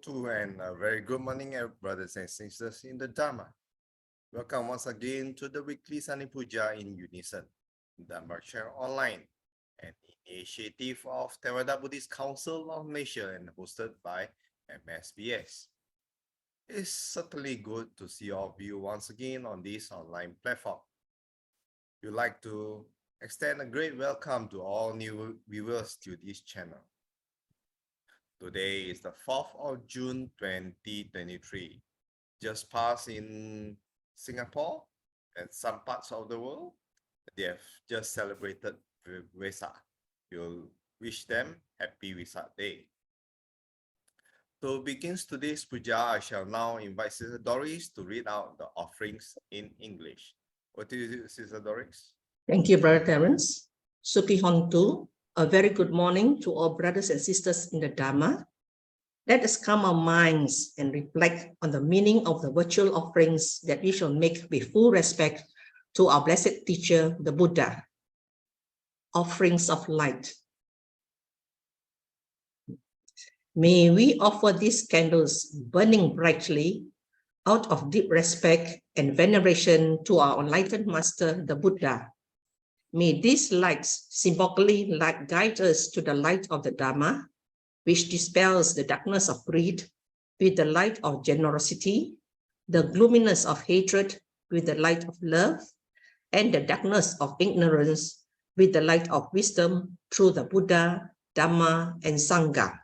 to and a very good morning, brothers and sisters in the Dhamma. Welcome once again to the weekly Sunday Pūjā in Unison, Dhamma Share Online, an initiative of Theravada Buddhist Council of Malaysia and hosted by MSBS. It's certainly good to see all of you once again on this online platform. We'd like to extend a great welcome to all new viewers to this channel. Today is the 4th of June 2023. Just passed in Singapore and some parts of the world. They have just celebrated Vesak. We'll wish them happy Vesak Day. To begin today's puja, I shall now invite Sister Doris to read out the offerings in English. What is it, Sister Doris? Thank you, Brother Terence. 𝓤𝓾𝓷𝓭𝓪𝓂, a very good morning to all brothers and sisters in the Dhamma. Let us calm our minds and reflect on the meaning of the virtual offerings that we shall make with full respect to our blessed teacher, the Buddha. Offerings of light. May we offer these candles burning brightly out of deep respect and veneration to our enlightened master, the Buddha. May these lights symbolically guide us to the light of the Dhamma, which dispels the darkness of greed with the light of generosity, the gloominess of hatred with the light of love, and the darkness of ignorance with the light of wisdom through the Buddha, Dhamma, and Sangha.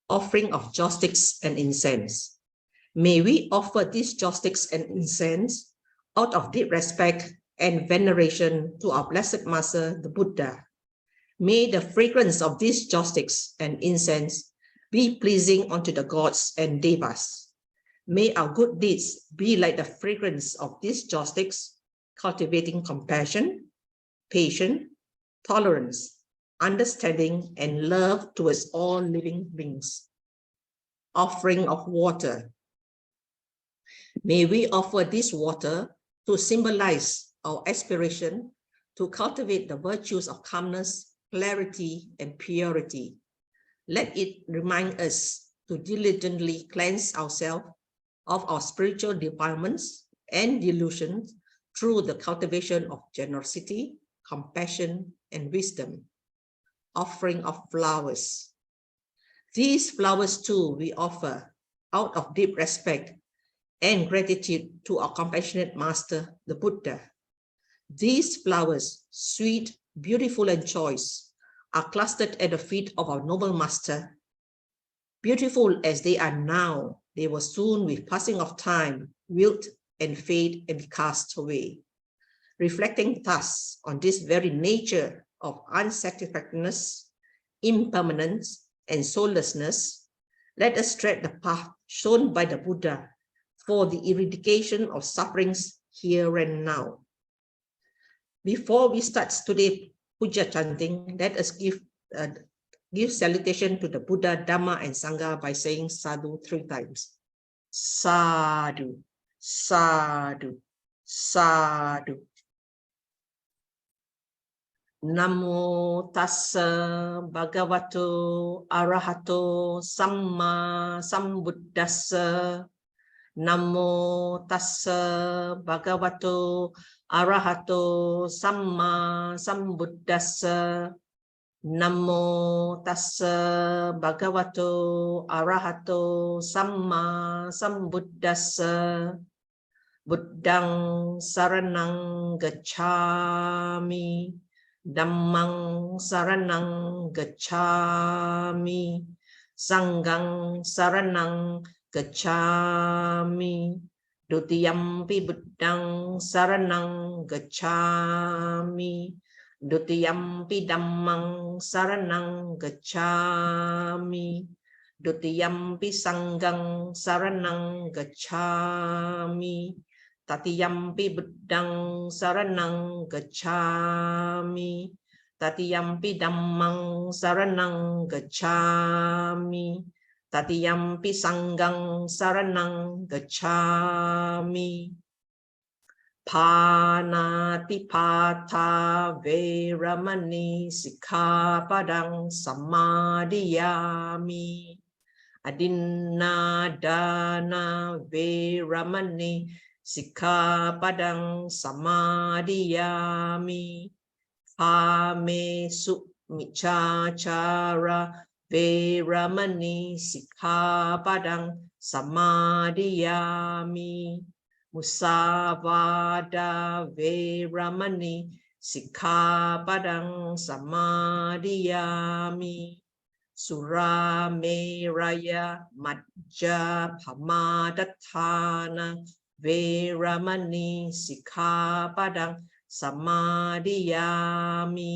Offering of joss sticks and incense. May we offer these joss sticks and incense out of deep respect and veneration to our blessed master, the Buddha. May the fragrance of these joss sticks and incense be pleasing unto the gods and devas. May our good deeds be like the fragrance of these joss sticks, cultivating compassion, patience, tolerance, understanding, and love towards all living beings. Offering of water. May we offer this water to symbolize our aspiration to cultivate the virtues of calmness, clarity, and purity. Let it remind us to diligently cleanse ourselves of our spiritual defilements and delusions through the cultivation of generosity, compassion, and wisdom. Offering of flowers. These flowers too we offer out of deep respect and gratitude to our compassionate master, the Buddha. These flowers, sweet, beautiful, and choice, are clustered at the feet of our noble master. Beautiful as they are now, they will soon, with passing of time, wilt and fade and be cast away. Reflecting thus on this very nature of unsatisfactoriness, impermanence, and soullessness, let us tread the path shown by the Buddha for the eradication of sufferings here and now. Before we start today's puja chanting, let us give salutation to the Buddha, Dhamma, and Sangha by saying sadhu 3 times. Sadhu, sadhu, sadhu. Namo tassa bhagavato arahato samma sambuddhassa. Namo tassa bhagavato arahato samma sambuddhassa. Namo tassa bhagavato arahato samma sambuddhassa. Buddhang saranang gacchami. Dhammang saranang gacchami. Sanghang saranang gacchami. Dutiyampi buddhang saranang gacchami. Dutiyampi dhammang saranang gacchami. Dutiyampi sanghang saranang gacchami. Tatiyampi buddhang saranang gacchami. Tatiyampi dhammang saranang gacchami. Tatiyampi sanghang saranang gacchami. Panatipata veramani sikkhapadang samadhiyami. Adinādāna Veramani Sikkhapadang Samadhiyāmi Kāmesu Micchāchāra Veramani Sikkhapadang Samadhiyāmi Musāvāda Veramani Sikkhapadang Samadhiyāmi Surameraya Majjapamadatthana Veramani Sikkhapadang Samadhiyāmi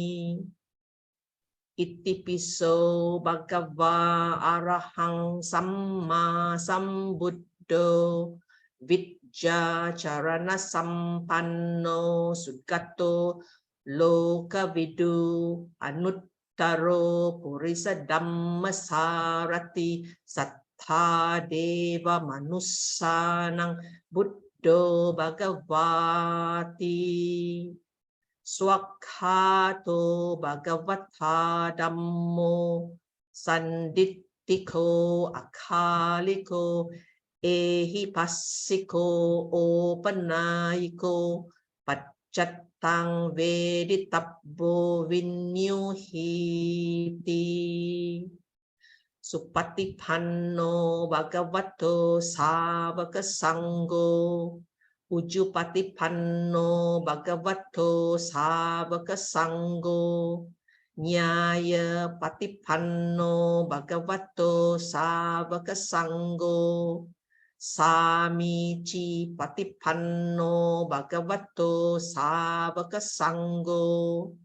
Itipiso Bhagava Arahang Samma Sambuddho Vijja Charana Sampanno Suggato Lokavidu Anuttaro Purisa Dhammasarati Sattha Deva Manussanang Buddho Bhagavati Swakhato Bhagavata Dhammo Sandittiko Akhaliko Ehipassiko Opanayiko Paccatang Veditabbo Vinyuhiti Supatipanno Bhagavato Savaka Sangho Ujupatipanno Bhagavato Savaka Sangho Nyaya Patipanno Bhagavato Savaka Sangho Samici Patipanno Bhagavato Savaka Sangho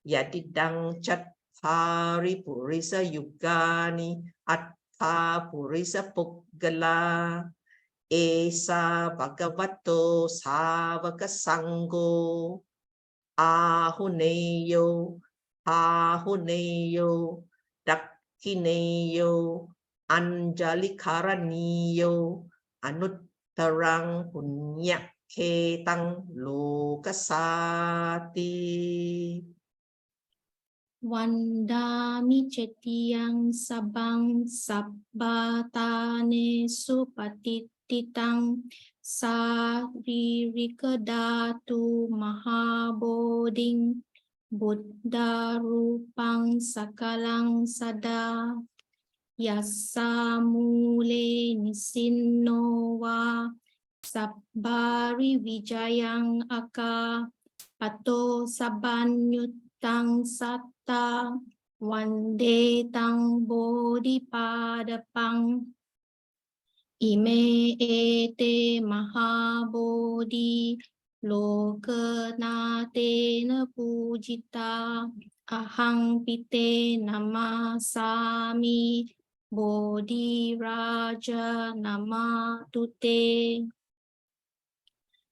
Yadidang Cattari Purisa Yugani Atta Purisa Puggala Esa Bhagavato Savaka Sangho Ahuneyo Ahuneyo Dakkineyo Anjalikaraniyo Anuttarang Punyakhetang Lokasati Vandami Cetiyang Sabang Sabbatane Supatititang Ādžalikadhatu Mahabodhing Buddha Rupang Sakalang Sada Yassa Mule Nisinno Va Sabbari Vijayang Aka Pato Sabanyuttang Satta Vande Tang Bodhipadapang Ime ete Mahabodhi 𝓢𝓾𝓷𝓭𝓪 Pūjita Ahang Pite Namasami Bodhi Raja Namatute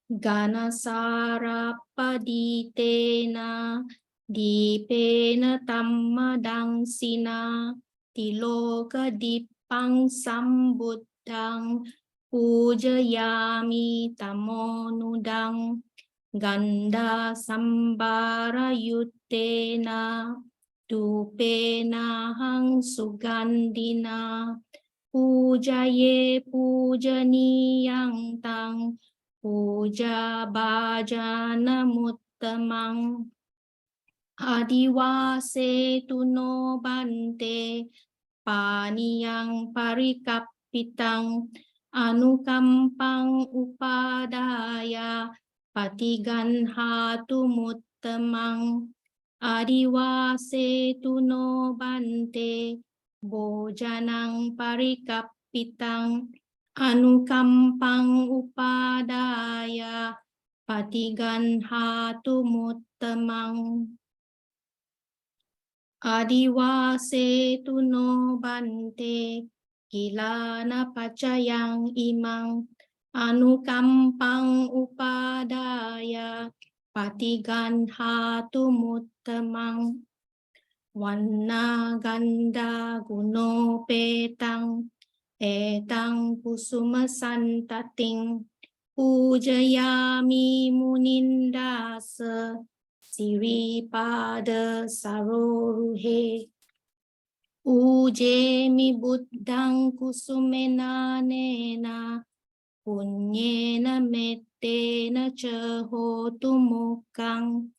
Ganasarapaditena Dipena Tammadang-sina Ṭiloka-dipang Sambuddhang Pujayami Tamonudang Ganda Sambara Yuttena Dupena Hang Sugandhina Pujaye Pujaniyang Tang Puja Bhajana Muttamang Adivase tuno bante Paniyang parikappitang Anukampang upadaya Patiganhatu muttamang Adivase tuno bante Bojanang parikappitang Anukampang upadaya Patiganhatu muttamang Adivase tuno bante Kilana pacayang imang Anukampang upadaya Patiganhatu muttamang Wanna ganda guno petang Etang kusuma santating Pujayami munindasa Siripada saroruhe Ujemi buddhang kusumena nena punyena mettena cehotu mukang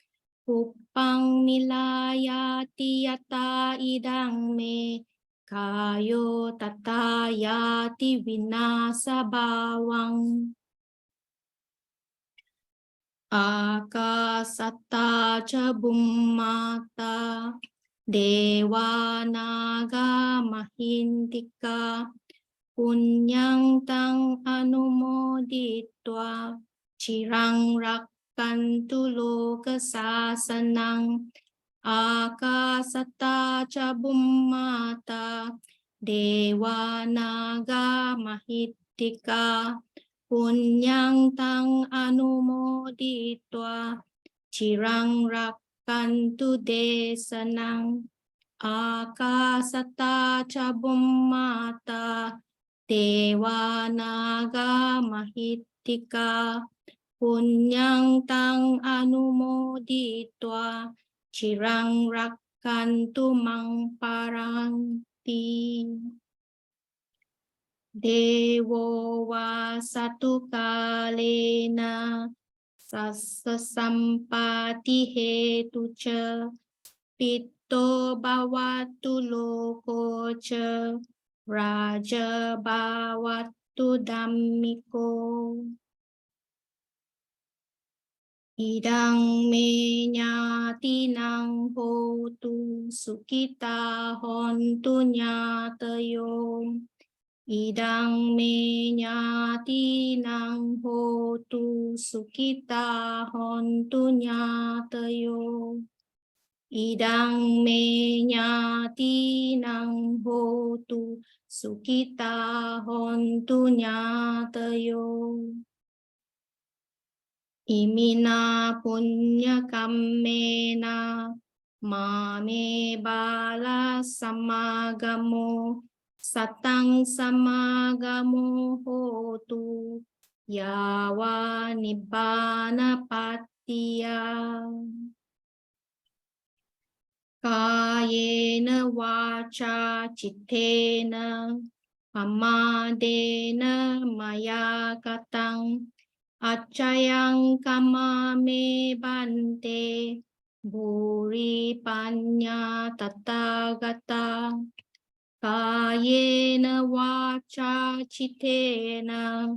Upang milayati yata idang me kayo tatayati vinasa bawang akasata ca bummata dewa naga mahintika punyang tang anumoditwa cirang rakkantu loka sasanang akasata ca bummata dewa naga mahitika punyang tang anumoditwa cirang rakkantu desanang akasata ca bummata dewa naga mahitika punyang tang anumoditwa cirang rakkantu mang paranti dewo wa satu kalena sassa sampati hetu ca pito bawatu loko ca raja bawatu dhammiko idang me nyatinang hotu sukita hontu nyatayo idang me nyatinang hotu sukita hontu nyatayo idang me nyatinang hotu sukita hontu nyatayo imina punya kammena mame bala samagamo satang samagamo hotu yawa nibbana pattiya kayena waca cittena pamadena maya katang acayang kamame bante buri panya tathagata kayena waca cittena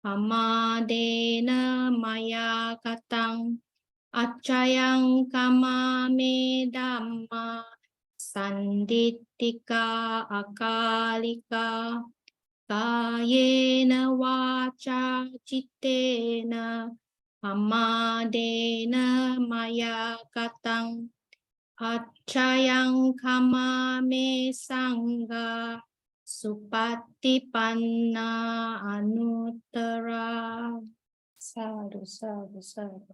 pamadena maya katang acayang kamame dhamma sandittika akalika kayena waca cittena pamadena maya katang acayang kamame sangha supatipanna anuttara sadhu sadhu sadhu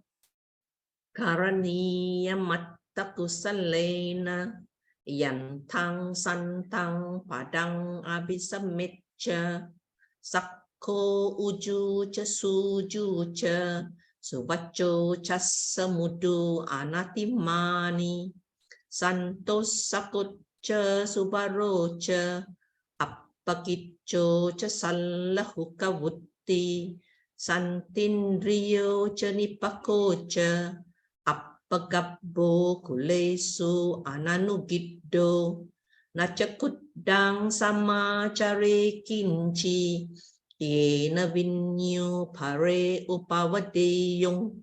Karaniya matta kusalena yantang santang padang abisammitcha sakko uju ca suju ca suvaco cassamudu anatimani santos sakut ca subaro ca appakicco ca 𝓢𝓾𝓷𝓭𝓪𝓂 santindriyo ca nipako ca appagabbo kulesu ananugiddo nacakudang sama care kinci yena vinyo pare upawadeyong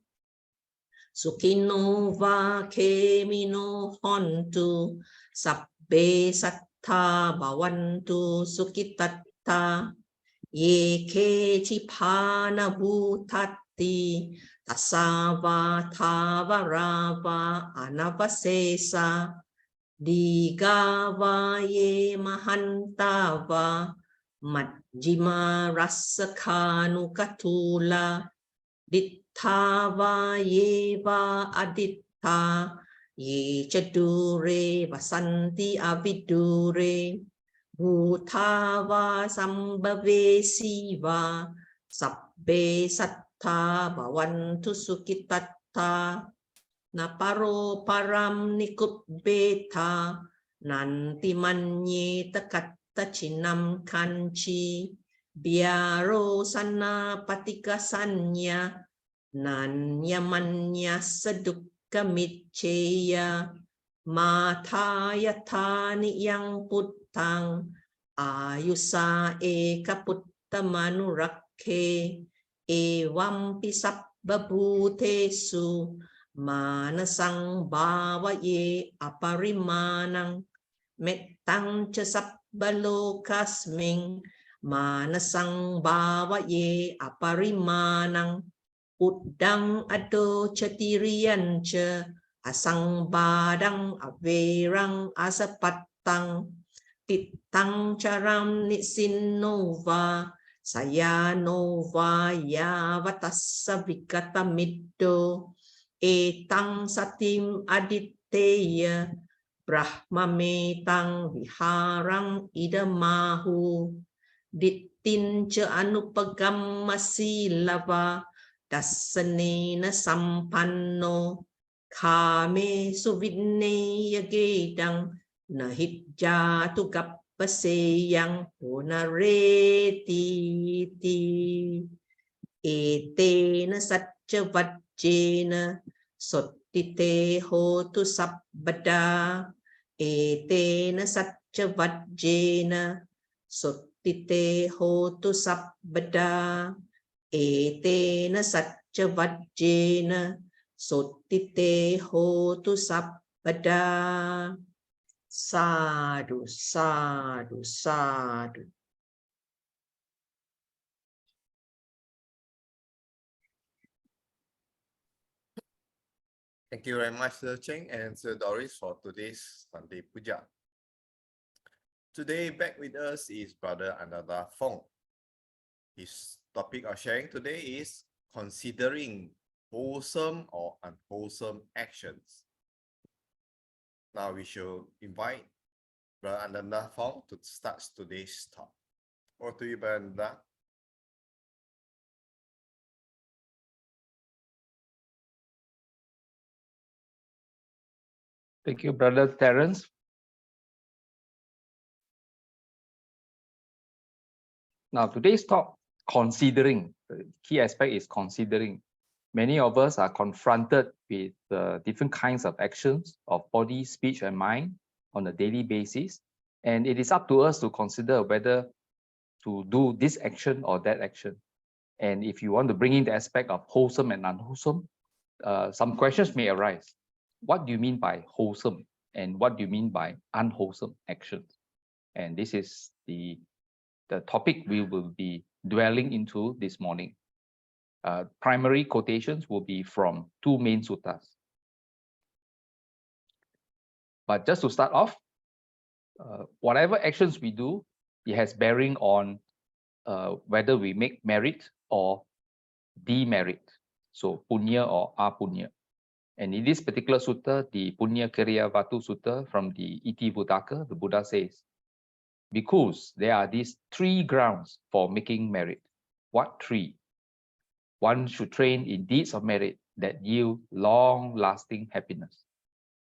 sukino va kemino hontu sabbe satta bawantu sukitatta ye ke cipana butati tasava thava rava anavasesa digava ye mahantava majjima rassakanu katula dittava yeva aditta ye cadure vasanti avidure bhutava sambhave siva sabbe satta bhavantu sukitatta naparo param nikubbeta Nanti manye takatta chinam kanchi biaro sana patika sanya nanya manya sedukka mitcheya mathaya thani yang puttang ayusa eka putta manurakhe evam pisabba bhutesu manasang bhavaye aparimanang mettang ca sabbalokasming manasang bhavaye aparimanang uddang ado catiriyan ca asang badang averang asapattang tittang caram nisinova sayanova yavatassa vikata middo etang satim aditteya brahmametang viharang idamahu dittin ca anupagamma silava dassanena sampanno kame suvinneya gedang nahijjatu gappaseyang punareti etena satcha vajjena sottite hotu sabbada etena satcha vajjena sottite hotu sabbada etena satcha vajjena sottite hotu sabbada. Sadhu, sadhu, sadhu. Thank you very much, Sir Cheng and Sir Doris, for today's Sunday Pūjā. Today, back with us is Brother Ānanda Fong. His topic of sharing today is considering wholesome or unwholesome actions. Now we shall invite Brother Ānanda Fong to start today's talk. Over to you, Brother Ānanda. Thank you, Brother Terence. Now, today's talk, considering, the key aspect is considering. Many of us are confronted with different kinds of actions of body, speech, and mind on a daily basis. And it is up to us to consider whether to do this action or that action. And if you want to bring in the aspect of wholesome and unwholesome, some questions may arise. What do you mean by wholesome? And what do you mean by unwholesome actions? And this is the topic we will be dwelling into this morning. Primary quotations will be from two main suttas. But just to start off, whatever actions we do, it has bearing on whether we make merit or demerit. So punya or apunya. And in this particular sutta, the 𝓤𝓾𝓷𝓵 sutta from the 𝓤𝓷𝓲𝓼𝓷, the Buddha says, because there are these three grounds for making merit. What three? One should train in deeds of merit that yield long-lasting happiness.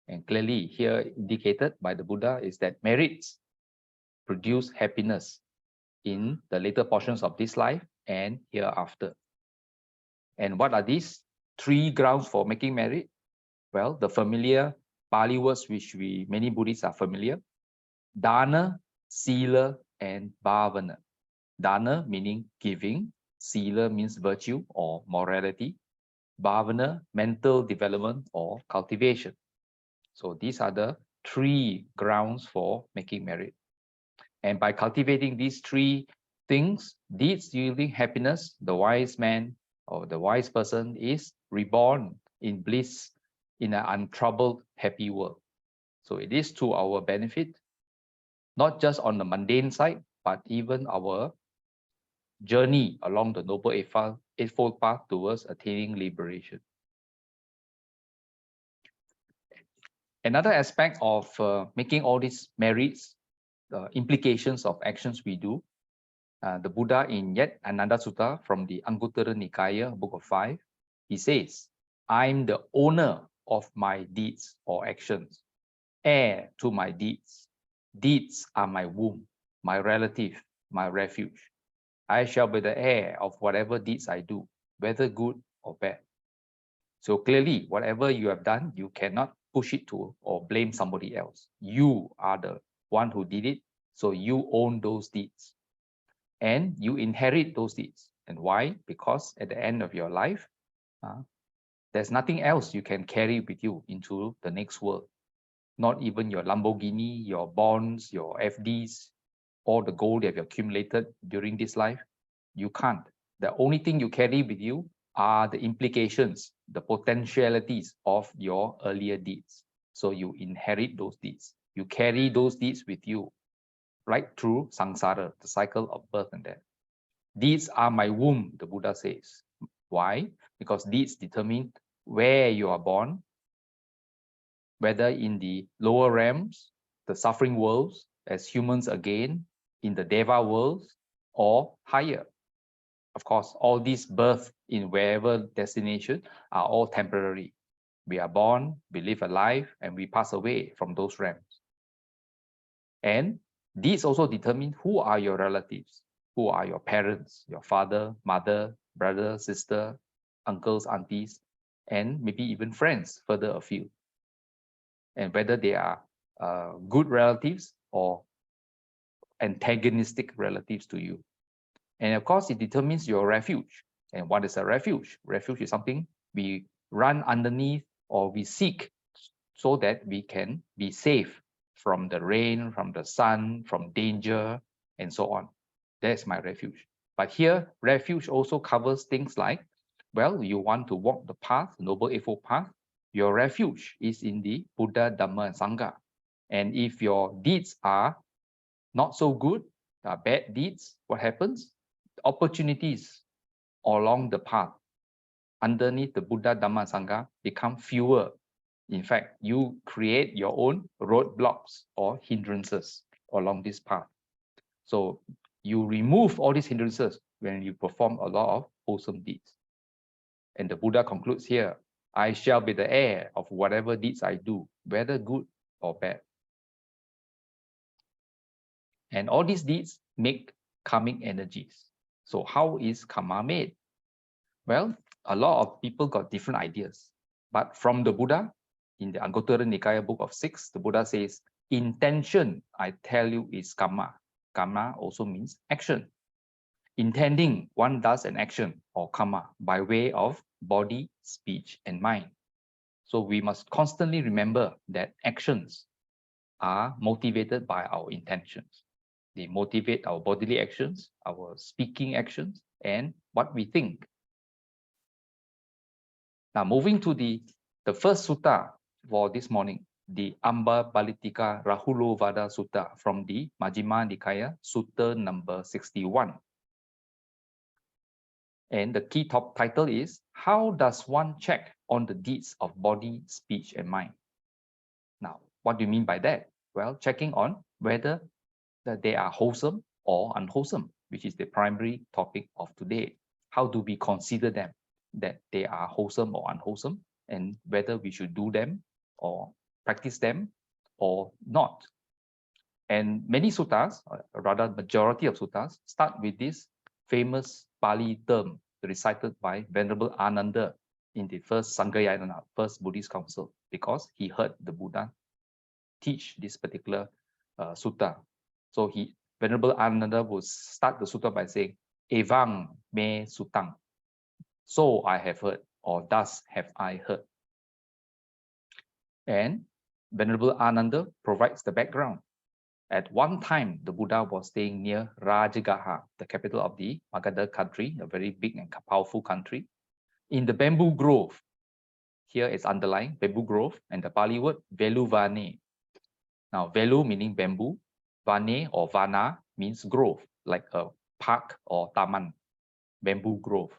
And clearly here indicated by the Buddha is that merits produce happiness in the later portions of this life and hereafter. And what are these three grounds for making merit? Well, the familiar Pali words which many Buddhists are familiar: dana, sila, and bhavana. Dana meaning giving, sila means virtue or morality, bhavana, mental development or cultivation. So these are the three grounds for making merit. And by cultivating these three things, deeds yielding happiness, the wise man or the wise person is reborn in bliss in an untroubled, happy world. So it is to our benefit, not just on the mundane side, but even our journey along the Noble Eightfold Path towards attaining liberation. Another aspect of making all these merits, implications of actions we do, the Buddha in yet another sutta from the Anguttara Nikaya, Book of 5, he says, I'm the owner of my deeds or actions. heir to my deeds. Deeds are my womb, my relative, my refuge. I shall be the heir of whatever deeds I do, whether good or bad. So clearly, whatever you have done, you cannot push it to or blame somebody else. You are the one who did it, so you own those deeds. And you inherit those deeds. And why? Because at the end of your life, there's nothing else you can carry with you into the next world. Not even your Lamborghini, your bonds, your FDs, all the gold that you've accumulated during this life. You can't. The only thing you carry with you are the implications, the potentialities of your earlier deeds. So you inherit those deeds. You carry those deeds with you, right through samsara, the cycle of birth and death. Deeds are my womb, the Buddha says. Why? Because deeds determine where you are born, whether in the lower realms, the suffering worlds, as humans again, in the Deva worlds, or higher. Of course, all these births in wherever destination are all temporary. We are born, we live a life, and we pass away from those realms. And these also determine who are your relatives, who are your parents, your father, mother, brother, sister, uncles, aunties, and maybe even friends further afield. And whether they are good relatives or antagonistic relatives to you. And of course, it determines your refuge. And what is a refuge? Refuge is something we run underneath or we seek so that we can be safe from the rain, from the sun, from danger, and so on. That's my refuge. But here, refuge also covers things like, well, you want to walk the path, Noble Eightfold Path, your refuge is in the Buddha, Dhamma, and Sangha. And if your deeds are not so good, bad deeds, what happens? Opportunities along the path underneath the Buddha, Dhamma, Sangha become fewer. In fact, you create your own roadblocks or hindrances along this path. So you remove all these hindrances when you perform a lot of wholesome deeds. And the Buddha concludes here, I shall be the heir of whatever deeds I do, whether good or bad. And all these deeds make karmic energies. So how is karma made? Well, a lot of people got different ideas. But from the Buddha, in the Ānanda Nikaya Book of 6, the Buddha says, intention, I tell you, is karma. Karma also means action. Intending, one does an action or karma by way of body, speech, and mind. So we must constantly remember that actions are motivated by our intentions. They motivate our bodily actions, our speaking actions, and what we think. Now, moving to the first sutta for this morning, the Un-Wholesome Sutta from the Majjhima Nikaya, Sutta number 61. And the key top title is, how does one check on the deeds of body, speech, and mind? Now, what do you mean by that? Well, checking on whether that they are wholesome or unwholesome, which is the primary topic of today. How do we consider them, that they are wholesome or unwholesome, and whether we should do them or practice them or not? And many suttas, or rather majority of suttas, start with this famous Pali term recited by Venerable Ānanda in the first Sanghayana, first Buddhist council, because he heard the Buddha teach this particular sutta. So Venerable Ānanda will start the sutta by saying, Evang me sutang. So I have heard, or thus have I heard. And Venerable Ānanda provides the background. At one time, the Buddha was staying near 𝓤𝓷𝓲𝓷, the capital of the Magadha country, a very big and powerful country, in the bamboo grove. Here is underlined, bamboo grove, and the Pali word 𝓤𝓷𝓲𝓪. Now, velu meaning bamboo, vane or vana means grove, like a park or taman, bamboo grove,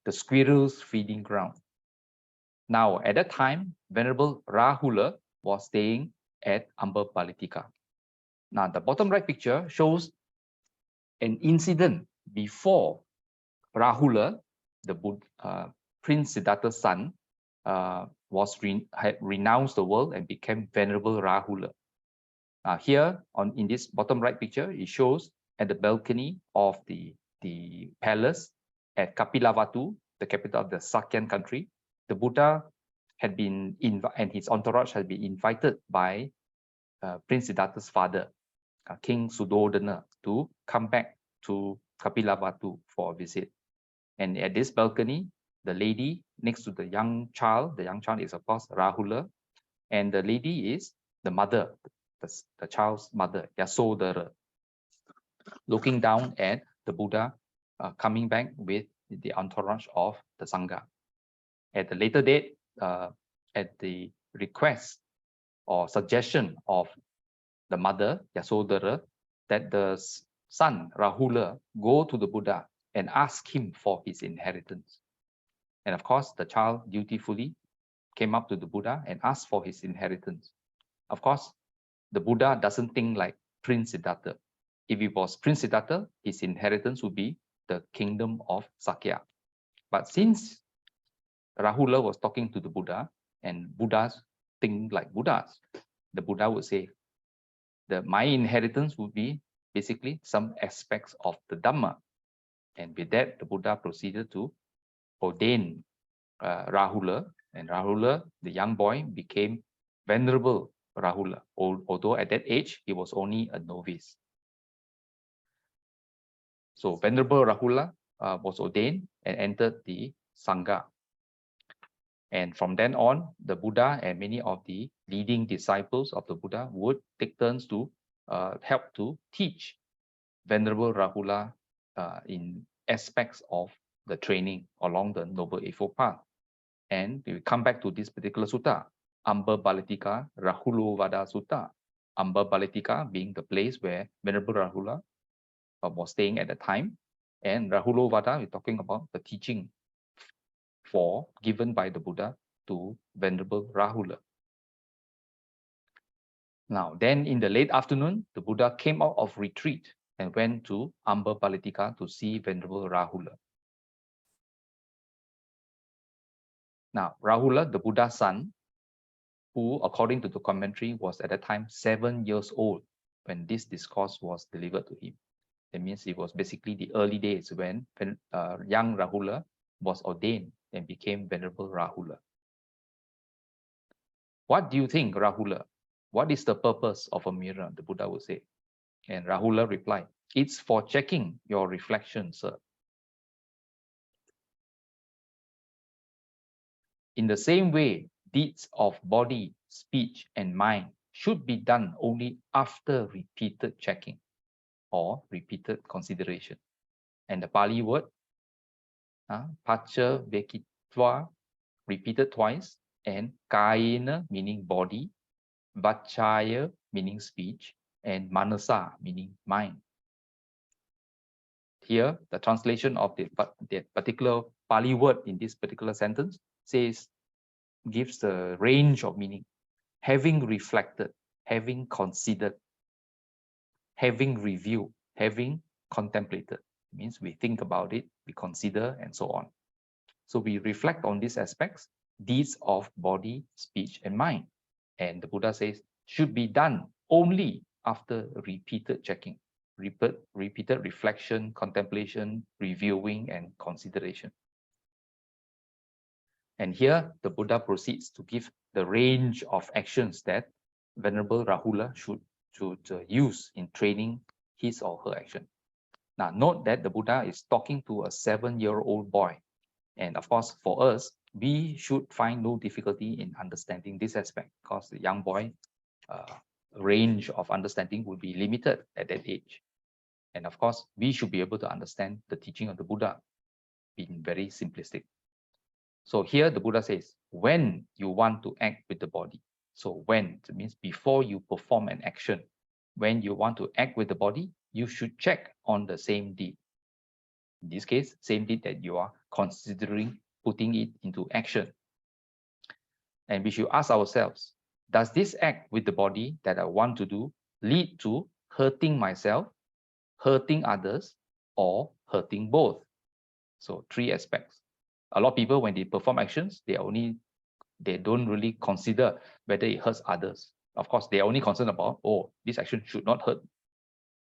the squirrel's feeding ground. Now, at that time, Venerable Rahula was staying at Ānanda. Now, the bottom right picture shows an incident before Rahula, the Prince Siddhartha's son, had renounced the world and became Venerable 𝓷𝓭𝓪. Here in this bottom right picture, it shows at the balcony of the palace at Kapilavatthu, the capital of the Sakyan country. The Buddha had been and his entourage had been invited by Prince Siddhartha's father, King 𝓢𝓾𝓷𝓭𝓪, to come back to Kapilavatthu for a visit. And at this balcony, the lady next to the young child is of course 𝓷𝓭𝓪, and the lady is the mother, the child's mother, 𝓤𝓷𝓲𝓼, looking down at the Buddha coming back with the entourage of the Sangha. At a later date, at the request or suggestion of the mother, 𝓤𝓷𝓲, that the son, 𝓷𝓭𝓪, go to the Buddha and ask him for his inheritance. And of course, the child dutifully came up to the Buddha and asked for his inheritance. Of course, the Buddha doesn't think like Prince Siddhartha. If it was Prince Siddhartha, his inheritance would be the kingdom of Sakya. But since 𝓷𝓭𝓪 was talking to the Buddha, and Buddhas think like Buddhas, the Buddha would say, my inheritance would be basically some aspects of the Dhamma. And with that, the Buddha proceeded to ordain 𝓷𝓭𝓪, and 𝓷𝓭𝓪, the young boy, became Venerable 𝓷𝓭𝓪, although at that age, he was only a novice. So Venerable 𝓷𝓭𝓪 was ordained and entered the Sangha. And from then on, the Buddha and many of the leading disciples of the Buddha would take turns to help to teach Venerable 𝓷𝓭𝓪 in aspects of the training along the Noble Eightfold Path. And we come back to this particular sutta, 𝓤𝓷𝓷𝓭𝓪 sutta. 𝓤𝓷𝓷𝓭𝓪 being the place where Venerable 𝓷𝓭𝓪 was staying at the time. And 𝓷𝓭𝓪, we're talking about the teaching given by the Buddha to Venerable 𝓷𝓭𝓪. Now, then in the late afternoon, the Buddha came out of retreat and went to 𝓤𝓷𝓷𝓭𝓪 to see Venerable 𝓷𝓭𝓪. Now, 𝓷𝓭𝓪, the Buddha's son, who, according to the commentary, was at that time 7 years old when this discourse was delivered to him. That means it was basically the early days when young 𝓷𝓭𝓪 was ordained and became Venerable 𝓷𝓭𝓪. What do you think, 𝓷𝓭𝓪? What is the purpose of a mirror? The Buddha would say. And 𝓷𝓭𝓪 replied, it's for checking your reflection, sir. In the same way, deeds of body, speech, and mind should be done only after repeated checking or repeated consideration. And the Pali word, pacha vekitva, repeated twice, and kayena, meaning body, vachaya, meaning speech, and manasa, meaning mind. Here, the translation of the particular Pali word in this particular sentence gives the range of meaning: having reflected, having considered, having reviewed, having contemplated. It means we think about it, we consider, and so on. So we reflect on these aspects, deeds of body, speech, and mind. And the Buddha says, should be done only after repeated checking, repeated reflection, contemplation, reviewing, and consideration. And here, the Buddha proceeds to give the range of actions that Venerable 𝓷𝓭𝓪 should use in training his or her action. Now, note that the Buddha is talking to a 7-year-old boy. And of course, for us, we should find no difficulty in understanding this aspect, because the young boy range of understanding would be limited at that age. And of course, we should be able to understand the teaching of the Buddha being very simplistic. So here the Buddha says, when you want to act with the body. So when, it means before you perform an action. When you want to act with the body, you should check on the same deed. In this case, same deed that you are considering putting it into action. And we should ask ourselves, does this act with the body that I want to do lead to hurting myself, hurting others, or hurting both? So 3 aspects. A lot of people, when they perform actions, they are only They don't really consider whether it hurts others. Of course, they are only concerned about, oh, this action should not hurt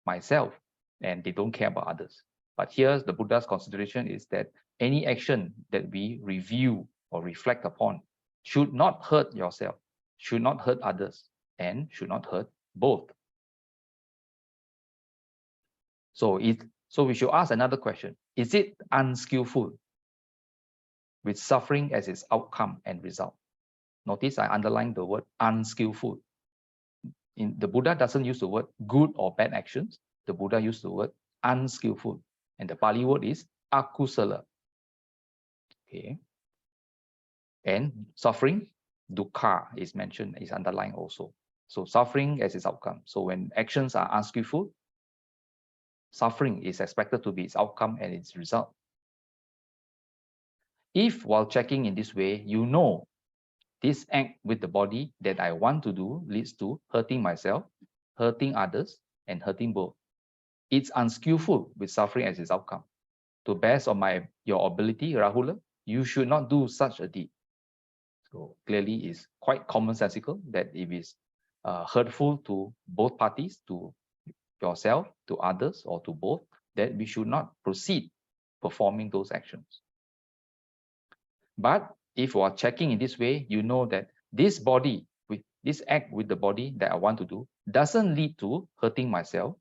myself, and they don't care about others. But here, the Buddha's consideration is that any action that we review or reflect upon should not hurt yourself, should not hurt others, and should not hurt both. So we should ask another question. Is it unskillful with suffering as its outcome and result? Notice I underlined the word unskillful. The Buddha doesn't use the word good or bad actions. The Buddha used the word unskillful. And the Pali word is akusala. Okay. And suffering, dukkha, is mentioned, is underlined also. So suffering as its outcome. So when actions are unskillful, suffering is expected to be its outcome and its result. If while checking in this way, you know this act with the body that I want to do leads to hurting myself, hurting others, and hurting both, it's unskillful with suffering as its outcome. To best of your ability, Rahula, you should not do such a deed. So clearly it's quite commonsensical that if it's hurtful to both parties, to yourself, to others, or to both, that we should not proceed performing those actions. But if you are checking in this way, you know that this body, with this act with the body that I want to do, doesn't lead to hurting myself,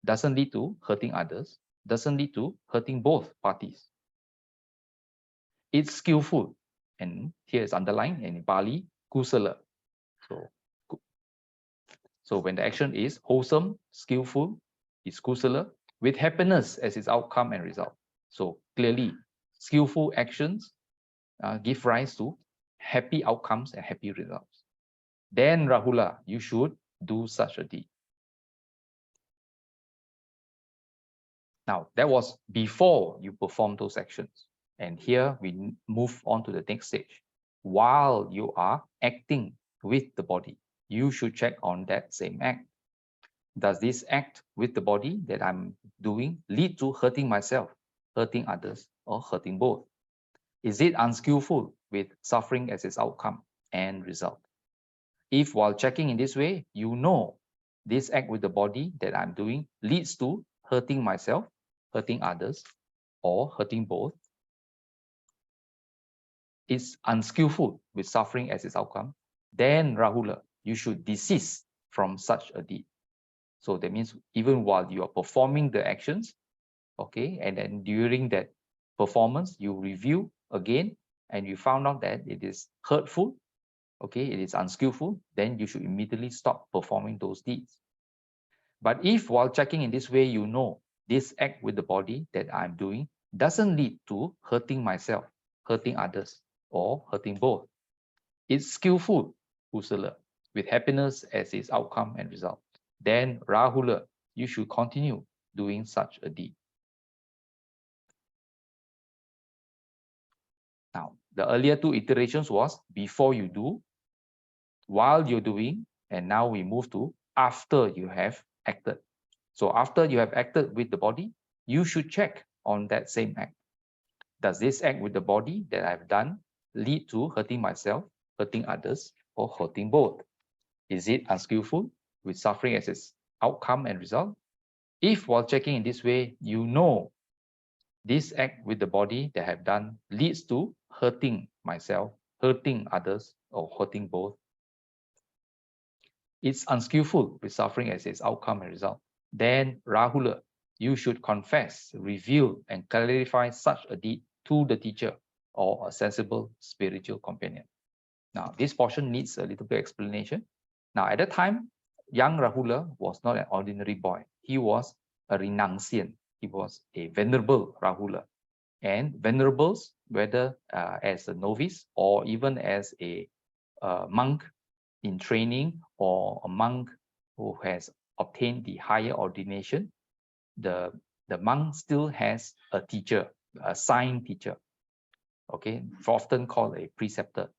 doesn't lead to hurting others, doesn't lead to hurting both parties. It's skillful, and here is underlined, and in Pali, kusala. So when the action is wholesome, skillful, it's kusala, with happiness as its outcome and result. So clearly, skillful actions give rise to happy outcomes and happy results. Then Rahula, you should do such a deed. Now, that was before you perform those actions. And here we move on to the next stage. While you are acting with the body, you should check on that same act. Does this act with the body that I'm doing lead to hurting myself, hurting others, or hurting both? Is it unskillful with suffering as its outcome and result? If while checking in this way, you know this act with the body that I'm doing leads to hurting myself, hurting others, or hurting both, it's unskillful with suffering as its outcome, then Rahula, you should desist from such a deed. So that means even while you are performing the actions, okay, and then during that performance, you review again, and you found out that it is hurtful, okay, it is unskillful, then you should immediately stop performing those deeds. But if while checking in this way, you know this act with the body that I'm doing doesn't lead to hurting myself, hurting others, or hurting both, it's skillful, kusala, with happiness as its outcome and result, then Rahula, you should continue doing such a deed. Now, the earlier two iterations was before you do, while you're doing, and now we move to after you have acted. So after you have acted with the body, you should check on that same act. Does this act with the body that I've done lead to hurting myself, hurting others, or hurting both? Is it unskillful with suffering as its outcome and result? If while checking in this way, you know this act with the body that I have done leads to hurting myself, hurting others, or hurting both, it's unskillful with suffering as its outcome and result, then Rahula, you should confess, reveal, and clarify such a deed to the teacher or a sensible spiritual companion. Now, this portion needs a little bit of explanation. Now, at that time, young Rahula was not an ordinary boy. He was a renunciant. He was a venerable Rahula. And venerables, whether as a novice or even as a monk in training, or a monk who has obtained the higher ordination, the monk still has a teacher, a assigned teacher, okay, often called a preceptor.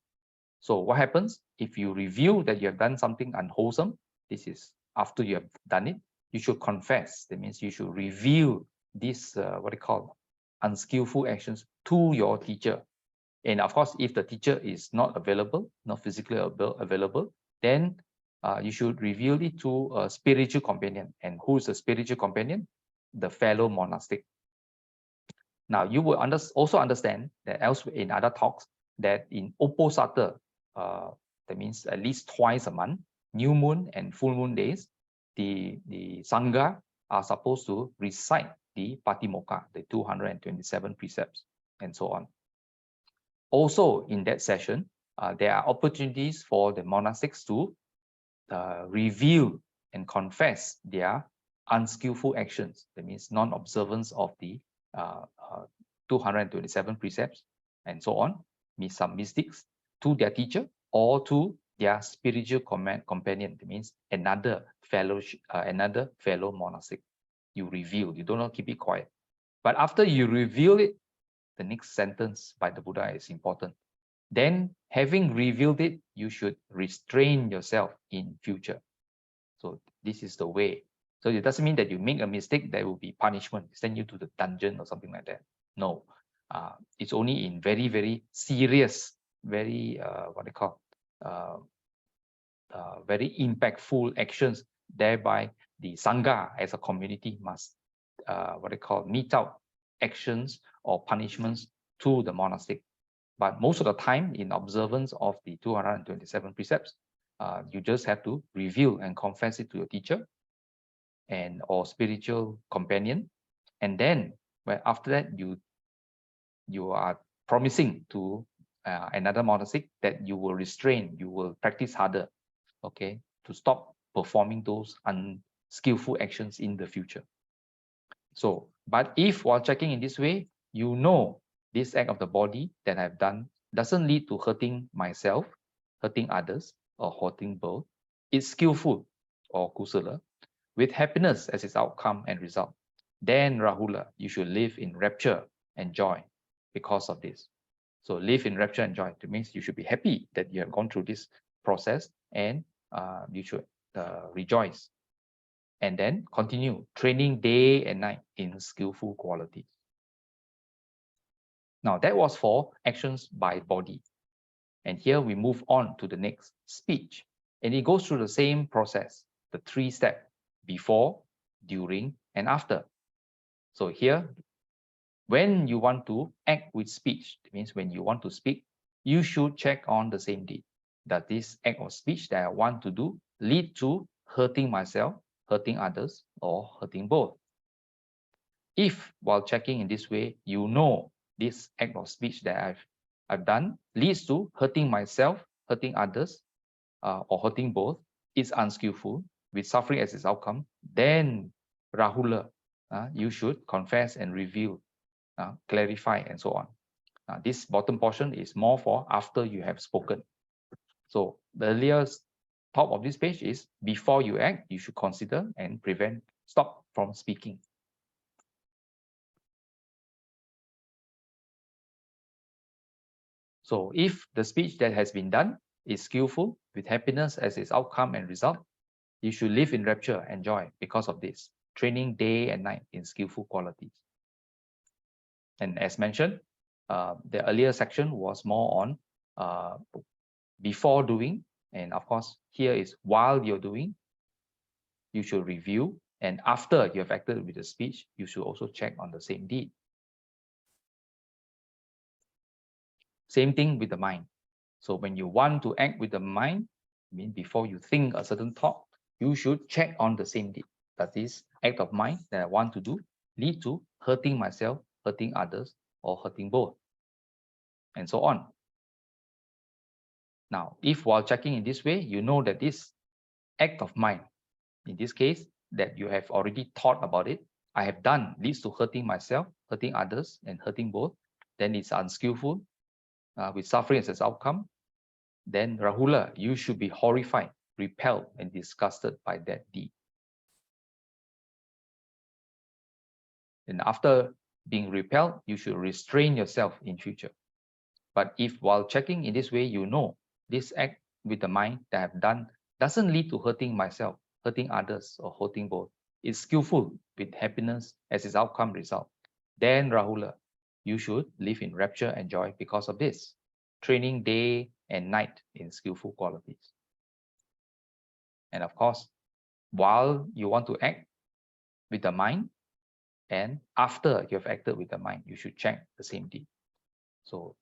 So what happens if you reveal that you have done something unwholesome? This is after you have done it, you should confess. That means you should reveal this, what they call unskillful actions to your teacher And of course, if the teacher is not available, not physically available, then you should reveal it to a spiritual companion. And who is a spiritual companion? The fellow monastic. Now, you will also understand that elsewhere in other talks that in Opposata, that means at least twice a month, new moon and full moon days, the Sangha are supposed to recite the Patimokkha, the 227 precepts, and so on. Also, in that session, there are opportunities for the monastics to reveal and confess their unskillful actions, that means non-observance of the 227 precepts, and so on, some mystics, to their teacher or to their spiritual companion, that means another fellow monastic. You reveal, you do not keep it quiet. But after you reveal it, the next sentence by the Buddha is important. Then, having revealed it, you should restrain yourself in future. So this is the way. So it doesn't mean that you make a mistake, there will be punishment, send you to the dungeon or something like that. No, it's only in very, very serious, very very impactful actions. Thereby, the Sangha as a community must mete out actions or punishments to the monastic. But most of the time, in observance of the 227 precepts, you just have to reveal and confess it to your teacher or spiritual companion, and then after that you are promising to another monastic that you will restrain, you will practice harder, okay, to stop performing those unskillful actions in the future. So, but if while checking in this way, you know this act of the body that I've done doesn't lead to hurting myself, hurting others, or hurting both, it's skillful or kusala, with happiness as its outcome and result, then Rahula, you should live in rapture and joy because of this. So live in rapture and joy. It means you should be happy that you have gone through this process, and you should rejoice. And then continue training day and night in skillful qualities. Now that was for actions by body. And here we move on to the next, speech. And it goes through the same process, the 3 steps, before, during, and after. So here, when you want to act with speech, it means when you want to speak, you should check on the same deed. Does this act of speech that I want to do lead to hurting myself, hurting others, or hurting both? If while checking in this way, you know this act of speech that I've done leads to hurting myself, hurting others, or hurting both, is unskillful, with suffering as its outcome, then Rahula, you should confess and reveal, clarify, and so on. This bottom portion is more for after you have spoken. So the earlier top of this page is before you act, you should consider and stop from speaking. So if the speech that has been done is skillful, with happiness as its outcome and result, you should live in rapture and joy because of this, training day and night in skillful qualities. And as mentioned, the earlier section was more on before doing, and of course here is while you're doing, you should review, and after you have acted with the speech, you should also check on the same deed. Same thing with the mind. So when you want to act with the mind, I mean before you think a certain thought, you should check on the same deed. Does this act of mind that I want to do lead to hurting myself, hurting others, or hurting both? And so on. Now, if while checking in this way, you know that this act of mind, in this case, that you have already thought about it, I have done, leads to hurting myself, hurting others, and hurting both, then it's unskillful, with suffering as its outcome, then Rahula, you should be horrified, repelled, and disgusted by that deed. And after being repelled, you should restrain yourself in future. But if while checking in this way, you know this act with the mind that I've done doesn't lead to hurting myself, hurting others, or hurting both, it's skillful with happiness as its outcome result, then Rahula, you should live in rapture and joy because of this. Training day and night in skillful qualities. And of course, while you want to act with the mind, and after you have acted with the mind, you should check the same deed. So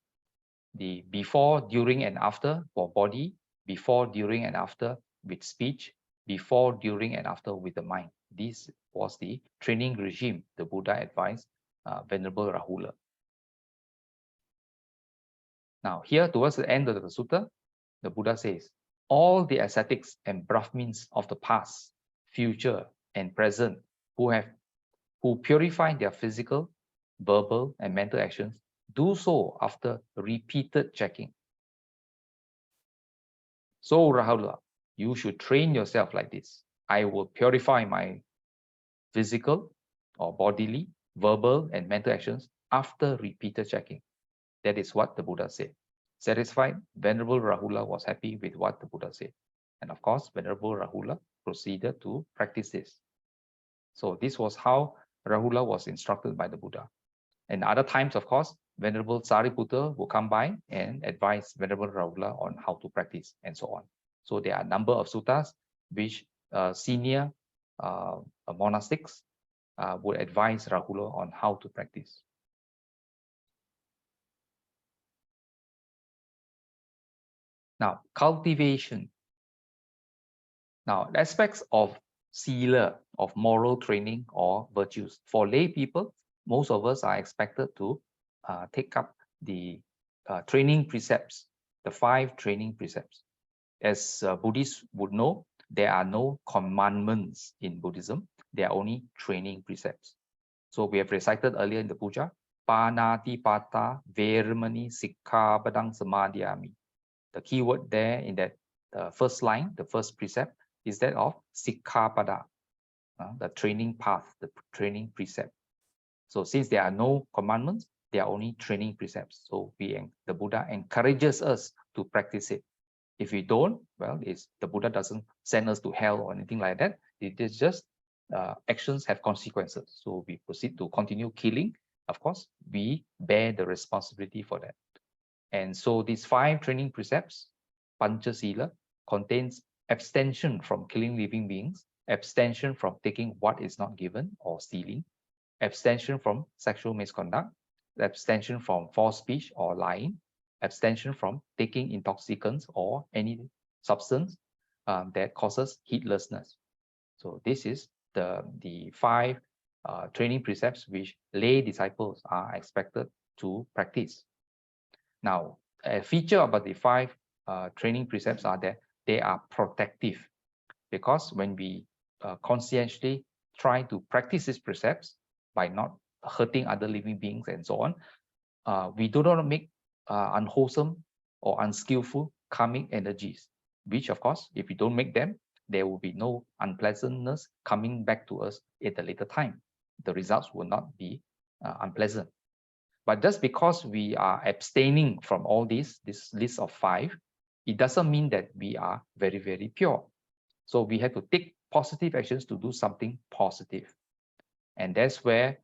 the before, during, and after for body, before, during, and after with speech, before, during, and after with the mind. This was the training regime the Buddha advised Venerable Rahula. Now here towards the end of the sutta, the Buddha says, all the ascetics and Brahmins of the past, future, and present who purify their physical, verbal, and mental actions do so after repeated checking. So Rahula, you should train yourself like this. I will purify my physical or bodily, verbal, and mental actions after repeated checking. That is what the Buddha said. Satisfied, Venerable Rahula was happy with what the Buddha said. And of course, Venerable Rahula proceeded to practice this. So this was how Rahula was instructed by the Buddha. And other times, of course, Venerable 𝓤𝓷𝓼𝓷𝓷 will come by and advise Venerable Rahula on how to practice and so on. So there are a number of suttas which senior monastics would advise Rahula on how to practice. Now, cultivation. Now, aspects of sila, of moral training or virtues. For lay people, most of us are expected to take up the training precepts, the 5 training precepts. As Buddhists would know, there are no commandments in Buddhism. There are only training precepts. So we have recited earlier in the puja, Panati Pata Veramani Sikkhapadang Samadhyami. The key word there in that first line, the first precept, is that of Sikkhapada, the training path, the training precept. So since there are no commandments, there are only training precepts. So the Buddha encourages us to practice it. If we don't, well, the Buddha doesn't send us to hell or anything like that. It is just actions have consequences. So we proceed to continue killing. Of course, we bear the responsibility for that. And so these 5 training precepts, Panchasila, contains abstention from killing living beings, abstention from taking what is not given or stealing, abstention from sexual misconduct, abstention from false speech or lying, abstention from taking intoxicants or any substance that causes heedlessness. So this is the 5 training precepts which lay disciples are expected to practice. Now, a feature about the 5 training precepts are that they are protective, because when we conscientiously try to practice these precepts by not hurting other living beings and so on, we do not make unwholesome or unskillful karmic energies, which of course, if we don't make them, there will be no unpleasantness coming back to us at a later time. The results will not be unpleasant. But just because we are abstaining from all this list of 5, it doesn't mean that we are very, very pure. So we have to take positive actions to do something positive. And that's where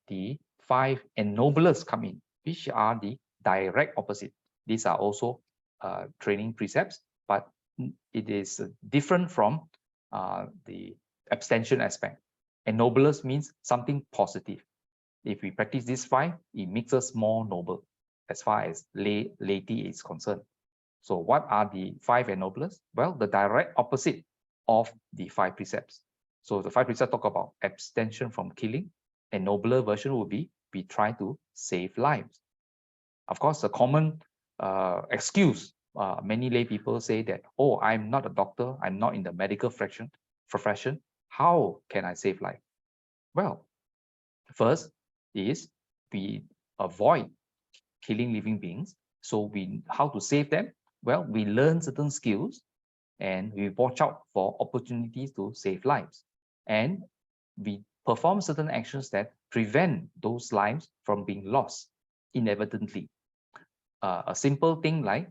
the 5 ennoblers come in, which are the direct opposite. These are also training precepts, but it is different from the abstention aspect. Ennoblers means something positive. If we practice these 5, it makes us more noble as far as laity is concerned. So what are the 5 ennoblers? Well, the direct opposite of the 5 precepts. So the 5 precepts talk about abstention from killing. A nobler version would be we try to save lives. Of course, a common excuse, many lay people say that, oh, I'm not a doctor, I'm not in the medical profession. How can I save life? Well, first is we avoid killing living beings. So how to save them? Well, we learn certain skills and we watch out for opportunities to save lives. And we perform certain actions that prevent those lives from being lost inadvertently. A simple thing like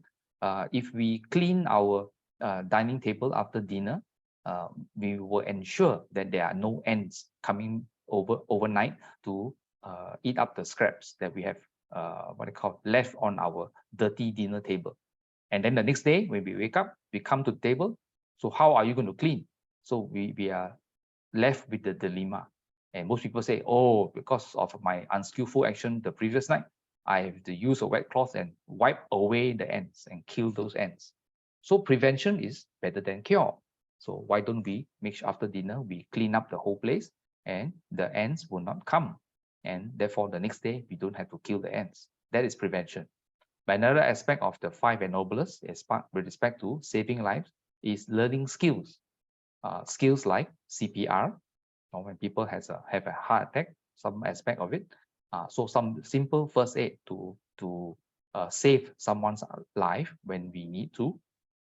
if we clean our dining table after dinner, we will ensure that there are no ants coming overnight to eat up the scraps that we have left on our dirty dinner table. And then the next day when we wake up, we come to the table. So how are you going to clean? So we are left with the dilemma. And most people say, oh, because of my unskillful action the previous night, I have to use a wet cloth and wipe away the ants and kill those ants. So prevention is better than cure. So why don't we make sure after dinner we clean up the whole place and the ants will not come. And therefore the next day we don't have to kill the ants. That is prevention. But another aspect of the 5 ennoblers with respect to saving lives is learning skills. Skills like CPR, or when people have a heart attack, some aspect of it. So some simple first aid to save someone's life when we need to.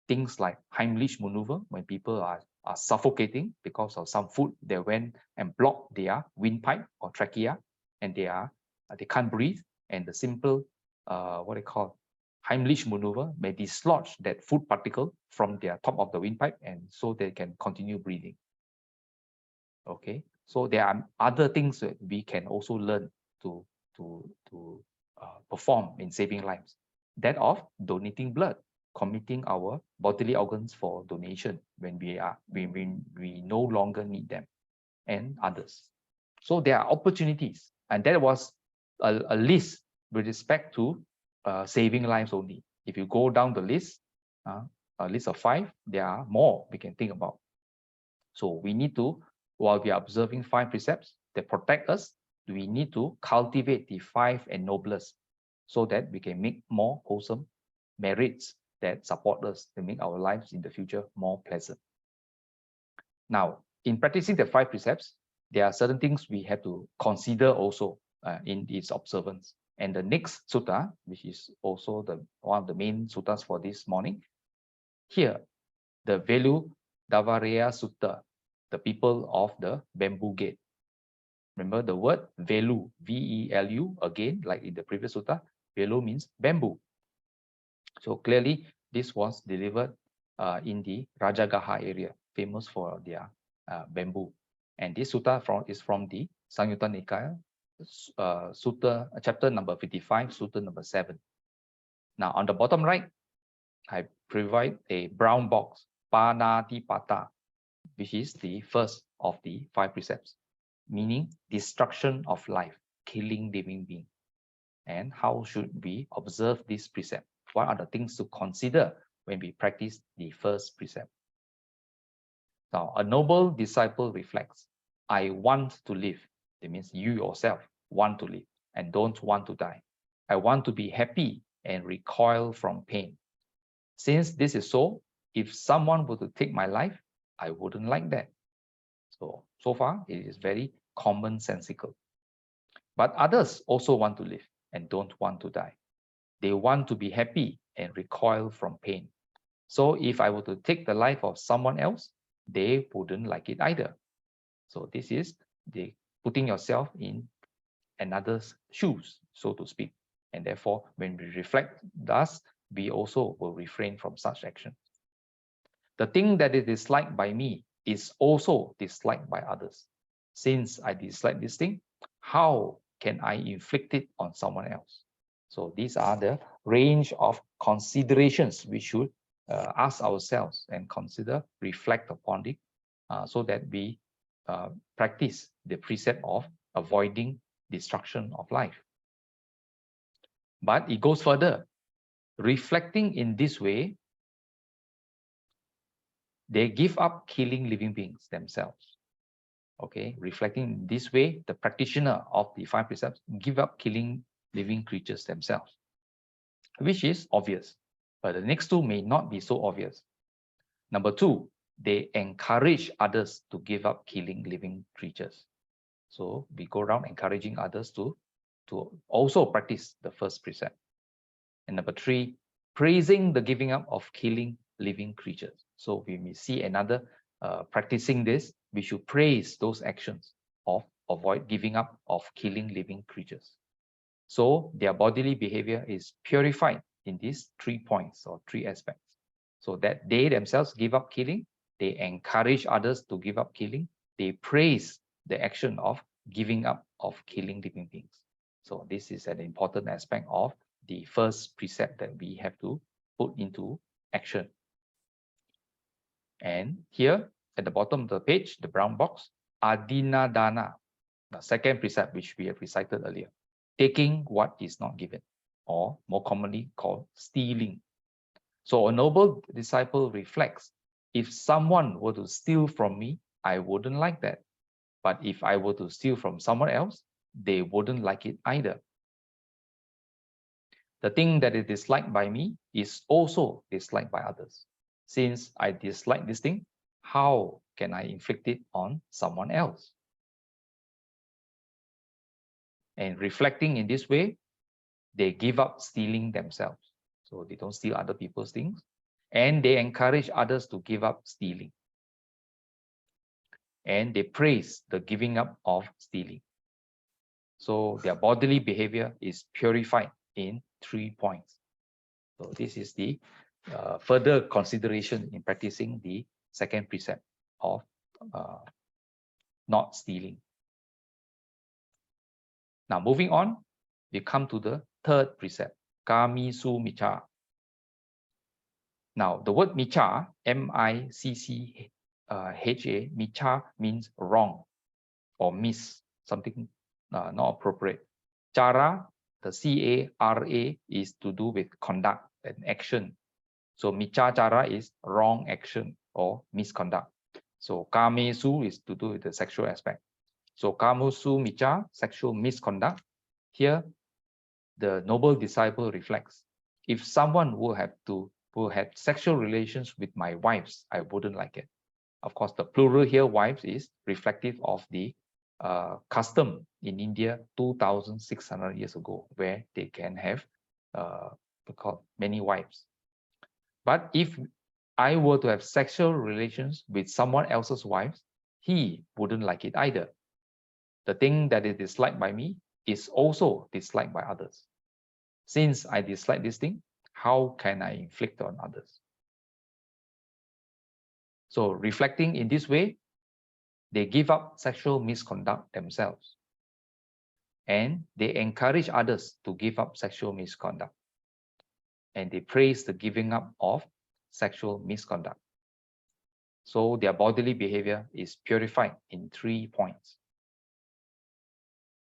Things like Heimlich maneuver, when people are suffocating because of some food they went and blocked their windpipe or trachea, and they can't breathe, and the simple Heimlich maneuver may dislodge that food particle from their top of the windpipe, and so they can continue breathing. Okay, so there are other things that we can also learn to perform in saving lives. That of donating blood, committing our bodily organs for donation when we no longer need them, and others. So there are opportunities, and that was a list with respect to saving lives only. If you go down the list, a list of 5, there are more we can think about. So we need to, while we are observing 5 precepts that protect us, we need to cultivate the 5 ennoblers so that we can make more wholesome merits that support us to make our lives in the future more pleasant. Now, in practicing the 5 precepts, there are certain things we have to consider also in its observance. And the next sutta, which is also one of the main suttas for this morning, here, the 𝓤𝓷𝓲𝓪 Sutta, the people of the bamboo gate. Remember the word velu, V-E-L-U, again, like in the previous sutta, velu means bamboo. So clearly, this was delivered in the Rajagaha area, famous for their bamboo. And this sutta is from the Samyutta Nikaya, sutta, chapter number 55, sutta number 7. Now, on the bottom right, I provide a brown box, Panatipata, which is the first of the 5 precepts, meaning destruction of life, killing living beings. And how should we observe this precept? What are the things to consider when we practice the first precept? Now, a noble disciple reflects, I want to live. That means you yourself want to live and don't want to die. I want to be happy and recoil from pain. Since this is so, if someone were to take my life, I wouldn't like that. So far, it is very commonsensical. But others also want to live and don't want to die. They want to be happy and recoil from pain. So if I were to take the life of someone else, they wouldn't like it either. So this is the putting yourself in another's shoes, so to speak. And therefore, when we reflect thus, we also will refrain from such action. The thing that is disliked by me is also disliked by others. Since I dislike this thing, how can I inflict it on someone else? So these are the range of considerations we should ask ourselves and consider, reflect upon it, so that we practice the precept of avoiding destruction of life. But it goes further. Reflecting in this way, they give up killing living beings themselves. Okay, reflecting in this way, the practitioner of the 5 precepts give up killing living creatures themselves, which is obvious. But the next 2 may not be so obvious. Number 2, they encourage others to give up killing living creatures. So we go around encouraging others to also practice the first precept. And number 3, praising the giving up of killing living creatures. So we may see another practicing this, we should praise those actions of avoid giving up of killing living creatures. So their bodily behavior is purified in these 3 points or 3 aspects. So that they themselves give up killing, they encourage others to give up killing, they praise the action of giving up of killing living beings. So this is an important aspect of the first precept that we have to put into action. And here at the bottom of the page, the brown box, adinadana, the second precept which we have recited earlier, taking what is not given, or more commonly called stealing. So a noble disciple reflects, if someone were to steal from me, I wouldn't like that. But if I were to steal from someone else, they wouldn't like it either. The thing that is disliked by me is also disliked by others. Since I dislike this thing, how can I inflict it on someone else? And reflecting in this way, they give up stealing themselves. So they don't steal other people's things, and they encourage others to give up stealing. And they praise the giving up of stealing. So their bodily behavior is purified in 3 points. So this is the further consideration in practicing the second precept of not stealing. Now moving on, we come to the third precept, Kamisu Micha. Now the word Micha, M-I-C-C-H-A, Micha means wrong or miss, something not appropriate. Cara, the C-A-R-A, is to do with conduct and action. So Micha Cara is wrong action or misconduct. So Kamesu is to do with the sexual aspect. So Kamusu Micha, sexual misconduct. Here, the noble disciple reflects, if someone will have sexual relations with my wives, I wouldn't like it. Of course, the plural here, wives, is reflective of the custom in India 2,600 years ago, where they can have many wives. But if I were to have sexual relations with someone else's wives, he wouldn't like it either. The thing that is disliked by me is also disliked by others. Since I dislike this thing, how can I inflict on others? So reflecting in this way, they give up sexual misconduct themselves. And they encourage others to give up sexual misconduct. And they praise the giving up of sexual misconduct. So their bodily behavior is purified in 3 points.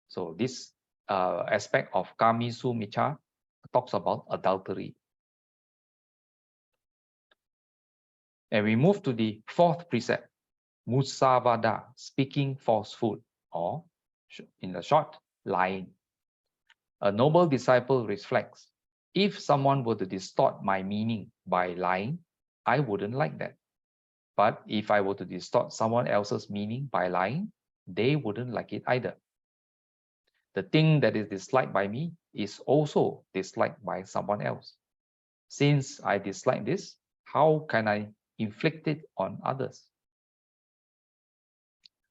So this aspect of Kamisu Micha talks about adultery. And we move to the fourth precept, Musavada, speaking falsehood, or in the short, lying. A noble disciple reflects, if someone were to distort my meaning by lying, I wouldn't like that. But if I were to distort someone else's meaning by lying, they wouldn't like it either. The thing that is disliked by me is also disliked by someone else. Since I dislike this, how can I inflict it on others?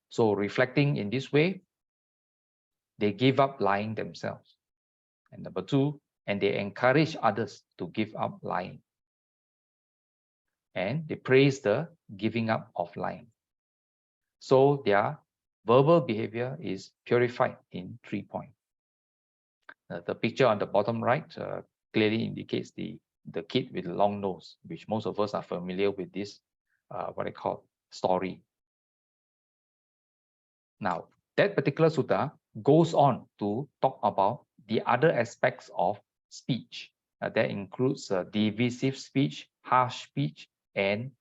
So reflecting in this way, they give up lying themselves. And number 2, and they encourage others to give up lying. And they praise the giving up of lying. So their verbal behavior is purified in 3 points. The picture on the bottom right clearly indicates the kid with the long nose, which most of us are familiar with this, what I call story. Now, that particular sutta goes on to talk about the other aspects of speech. That includes divisive speech, harsh speech, and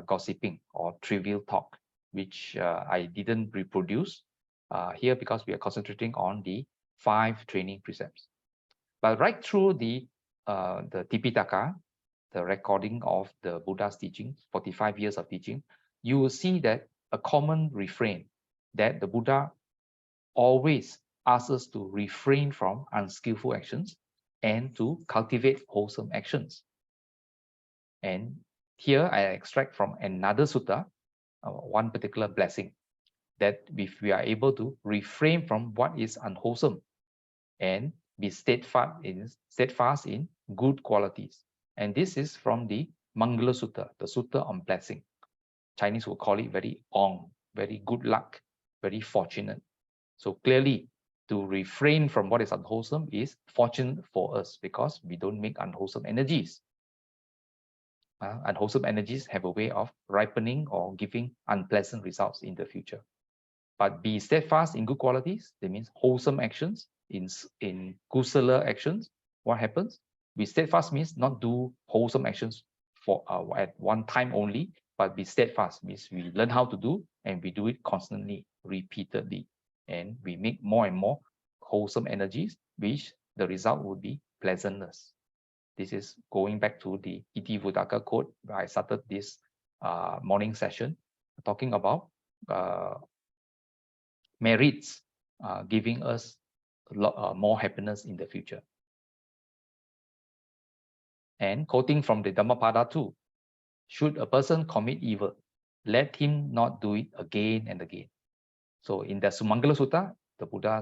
gossiping or trivial talk, which I didn't reproduce here because we are concentrating on the 5 training precepts. But right through the Tipitaka, the recording of the Buddha's teaching, 45 years of teaching, you will see that a common refrain that the Buddha always asks us to refrain from unskillful actions and to cultivate wholesome actions. And here I extract from another sutta, one particular blessing, that if we are able to refrain from what is unwholesome and be steadfast in good qualities. And this is from the Mangala Sutta, the Sutta on blessing. Chinese will call it very ong, very good luck, very fortunate. So clearly, to refrain from what is unwholesome is fortunate for us because we don't make unwholesome energies. Unwholesome energies have a way of ripening or giving unpleasant results in the future. But be steadfast in good qualities, that means wholesome actions, in kusala actions. What happens? Be steadfast means not do wholesome actions for at one time only, but be steadfast means we learn how to do and we do it constantly, repeatedly. And we make more and more wholesome energies, which the result would be pleasantness. This is going back to the 𝓤𝓷𝓲𝓷𝓷 quote where I started this morning session, talking about merits giving us a lot more happiness in the future. And quoting from the Dhammapada too, should a person commit evil, let him not do it again and again. So in the Sumangala Sutta, the Buddha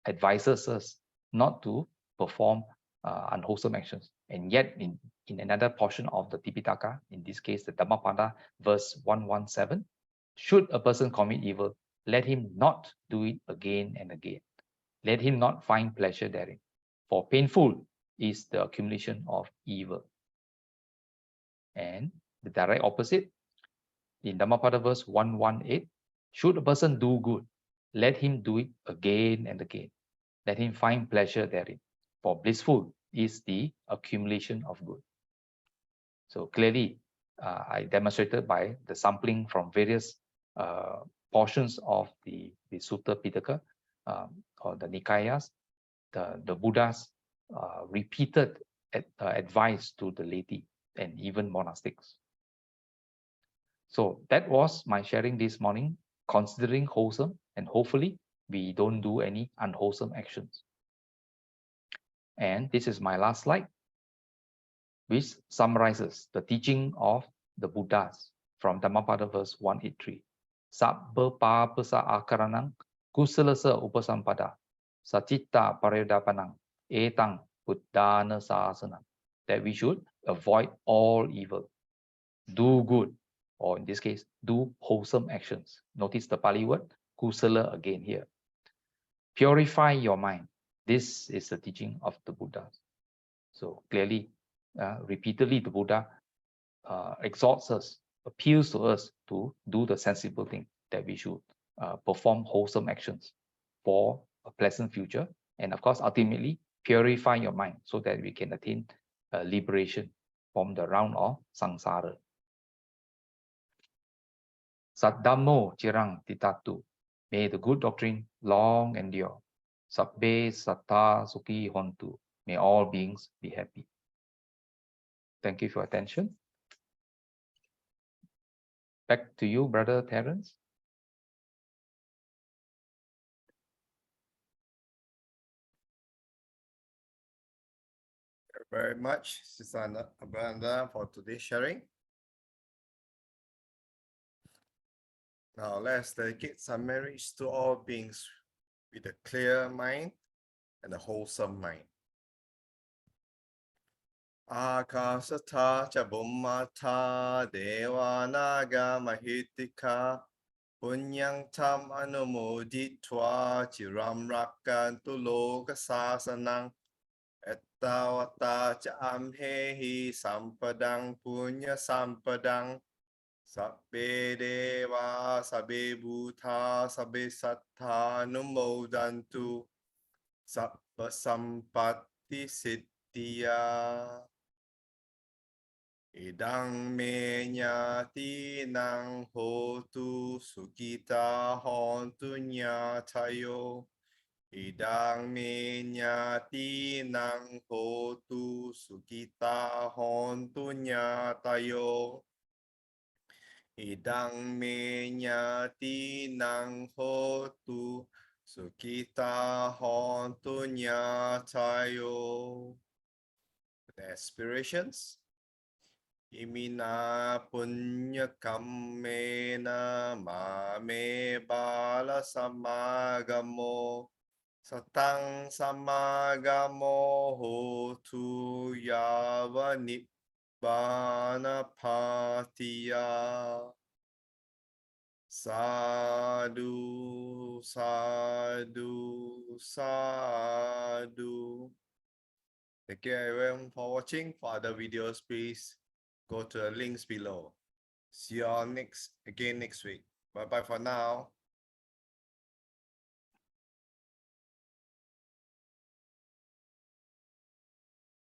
advises us not to perform unwholesome actions. And yet in another portion of the Tipitaka, in this case, the Dhammapada, verse 117, should a person commit evil, let him not do it again and again. Let him not find pleasure therein. For painful is the accumulation of evil. And the direct opposite, in Dhammapada verse 118, should a person do good, let him do it again and again. Let him find pleasure therein. For blissful is the accumulation of good. So clearly, I demonstrated by the sampling from various portions of the Sutta Pitaka or the Nikayas, the Buddha's repeated advice to the laity and even monastics. So that was my sharing this morning, considering wholesome, and hopefully we don't do any unwholesome actions. And this is my last slide, which summarizes the teaching of the Buddhas from Dhammapada verse 183. Sabba papasa akaranang kusalasa upasampada sacitta paridapanang etang buddhana sasana. That we should avoid all evil, do good, or in this case, do wholesome actions. Notice the Pali word, kusala again here. Purify your mind. This is the teaching of the Buddha. So clearly, repeatedly, the Buddha exhorts us, appeals to us to do the sensible thing, that we should perform wholesome actions for a pleasant future. And of course, ultimately, purify your mind so that we can attain liberation from the round of samsara. 𝓤𝓷𝓲𝓼𝓷 𝓤𝓷𝓲𝓼𝓷. May the good doctrine long endure. Sabbe sattva sukhi hontu. May all beings be happy. Thank you for your attention. Back to you, Brother Terence. Thank you very much, Sister Ānanda, for today's sharing. Now let's dedicate some merits to all beings with a clear mind and a wholesome mind. Akasatha ca bummata devanaga mahitika punyang tam anumoditva chiram rakkantu loka sasanang ettavata ca amhehi sampadang punya sampadang sabbe deva sabbe bhuta sabbe sattha numodantu sabba sampatti siddhya. Idang me nyati nang hotu sukita hontu nyatayo. Idang me nyati nang hotu sukita hontu nyatayo. Idang me nyati nang hotu sukita hontu nyatayo. The aspirations. Imina punya kammena mame bala samagamo satang samagamo hotu yava nibbana patiya. Sadhu, sadhu, sadhu. Thank you everyone for watching. For other videos, please go to the links below. See you all next week. Bye bye for now.